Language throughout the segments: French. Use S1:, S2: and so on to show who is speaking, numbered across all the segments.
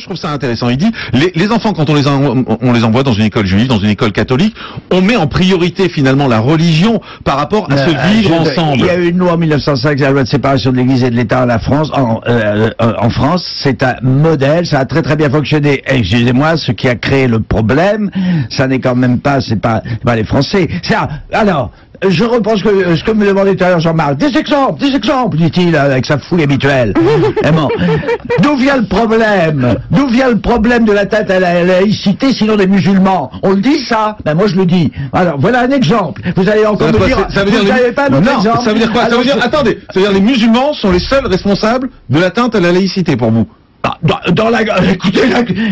S1: je trouve ça intéressant. Il dit, les enfants, quand on les envoie dans une école juive, dans une école catholique, on met en priorité finalement la religion par rapport à se vivre ensemble.
S2: Il y a eu une loi en 1905, la loi de séparation de l'Église et de l'État en France. C'est un modèle, ça a très très bien fonctionné. Et excusez-moi, ce qui a créé le problème, ça n'est quand même pas, c'est pas les Français. Alors, je reprends ce que me demandait tout à l'heure Jean-Marc. Des exemples, dit-il avec sa fouille habituelle. Bon. D'où vient le problème? D'où vient le problème de l'atteinte à la laïcité, sinon des musulmans? On le dit ça? Ben moi je le dis. Alors voilà un exemple. Vous allez encore me dire, vous n'avez pas d'autre exemple?
S1: Ça veut dire quoi? Ça veut dire, attendez, ça veut dire les musulmans sont les seuls responsables de l'atteinte à la laïcité pour vous?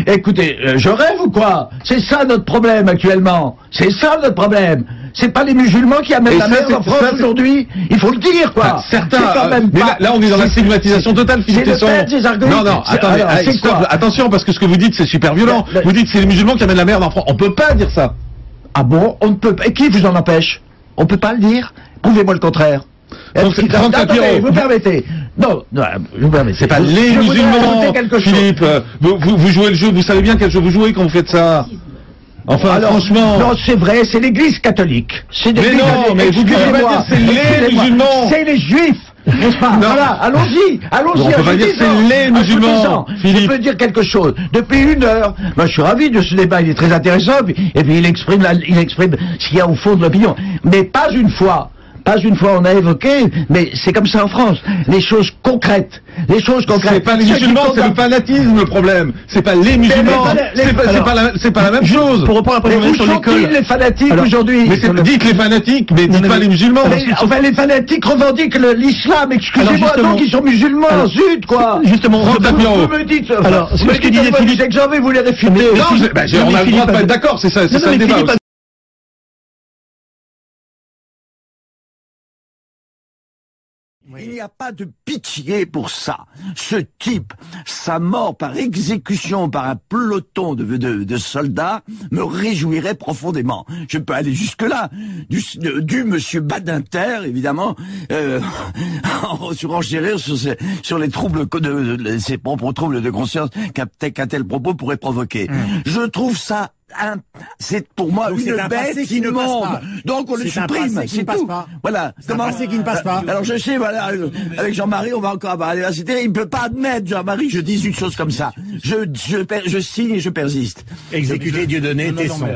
S2: Écoutez, je rêve ou quoi? C'est ça notre problème actuellement. C'est ça notre problème. C'est pas les musulmans qui amènent la merde en France aujourd'hui. Il faut le dire, quoi.
S1: Enfin, certains. Mais là, on est dans la stigmatisation totale, Philippe Tesson. Non, attendez. Attention, parce que ce que vous dites, c'est super violent. Vous dites que c'est les musulmans qui amènent la merde en France. On peut pas dire ça.
S2: Ah bon? On ne peut pas. Et qui vous en empêche? On peut pas le dire? Prouvez-moi le contraire. Attendez, vous permettez. Non, vous permettez.
S1: C'est pas les musulmans, Philippe. Vous jouez le jeu, vous savez bien quel jeu vous jouez quand vous faites ça. Enfin, alors, franchement...
S2: Non, c'est vrai, c'est l'Église catholique.
S1: Mais non, mais vous pouvez pas dire c'est les musulmans.
S2: C'est les Juifs, n'est-ce pas? Voilà, allons-y.
S1: On peut pas dire c'est les musulmans, Philippe.
S2: Je peux dire quelque chose. Depuis 1 heure, moi je suis ravi de ce débat, il est très intéressant, et puis il exprime ce qu'il y a au fond de l'opinion. Mais pas une fois on a évoqué, mais c'est comme ça en France, les choses concrètes.
S1: C'est pas les musulmans, c'est le fanatisme le problème. C'est pas les musulmans, c'est pas la même chose.
S2: Pour reprendre la première sur l'école. Les fanatiques aujourd'hui.
S1: Mais dites les fanatiques, mais dites pas les musulmans.
S2: Enfin, les fanatiques revendiquent l'islam, excusez-moi, donc ils sont musulmans, zut, quoi.
S3: Justement,
S2: vous me dites,
S3: alors, ce que disait Philippe,
S2: que j'en vais vous les réfuter.
S1: Non, on a le droit de pas être d'accord, c'est ça le débat.
S2: Il n'y a pas de pitié pour ça. Ce type, sa mort par exécution par un peloton de soldats me réjouirait profondément. Je peux aller jusque-là. Du monsieur Badinter, évidemment, surenchérir sur les troubles ses propres troubles de conscience qu'un tel propos pourrait provoquer. Je trouve ça c'est pour moi une bête immonde. Donc on le supprime, c'est tout. Voilà.
S3: C'est un passé qui ne passe pas.
S2: Alors je sais, voilà, avec Jean-Marie, on va encore avoir des universités. Il ne peut pas admettre, Jean-Marie, je dis une chose comme ça. Je signe et je persiste.
S3: Exécuter Dieudonné, Tesson.